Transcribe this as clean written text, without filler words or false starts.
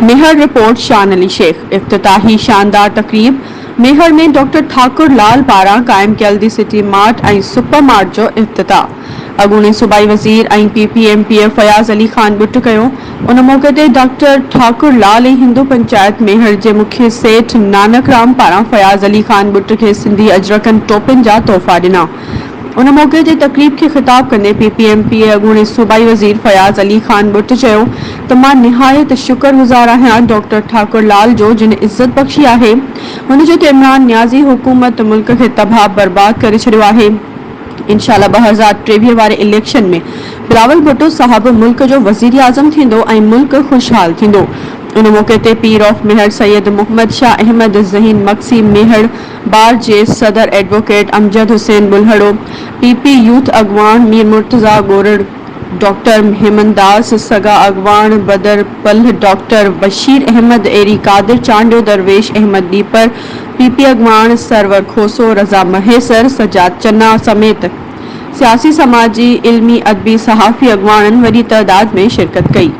मेहर report शान अली शेख। इफ्तिताही शानदार तकरीब मेहर में डॉक्टर ठाकुर लाल पारा कायम कयल दी सिटी मार्ट ऐं सुपर मार्ट जो इफ्तिताह अॻूणे सूबाई वज़ीर ऐं PPMPF फयाज़ अली खान बुट कयो। उन मौके ते डॉक्टर ठाकुर लाल ऐं हिंदू पंचायत मेहर जे मुख्य सेठ नानक राम पारां फयाज़ अली खान बुट खे सिंधी अजरकन टोपिन जा तोहफ़ा ॾिना। उन मौके ते तकरीब के खिताब कंदे PPMPA अॻूणे सूबाई वज़ीर फयाज़ अली खान बुट चयो त मां निहायत शुक्रगुज़ार आहियां डॉक्टर ठाकुर लाल जो जिन इज़्ज़त बख़्शी आहे। हुन जो त इमरान न्याज़ी हुकूमत मुल्क खे तबाह बर्बाद करे छॾियो आहे। इंशाअल्लाह 2023 वारे इलेक्शन में बिलावल भुट्टो साहब मुल्क जो वज़ीर आज़म थींदो ऐं मुल्क खुशहाल थींदो। उन मौके ते पीर ऑफ मेहर सैयद मोहम्मद शाह अहमद ज़हीन मक्सी मेहर बार जे सदर advocate Amjad Hussain Bulhro, PP youth अगवान मीर मुर्तज़ा गोरड़, डॉक्टर हेमंतदास सगा अगवान बदर पल, डॉक्टर बशीर अहमद एरी कादिर चांडियो, दरवेश अहमद दीपर, PP अगवान सरवर खोसो, रज़ा महेसर, सजाद चन्ना समेत सियासी समाजी इल्मी अदबी सहाफ़ी अगवानन वॾी तइदाद में शिरकत कई।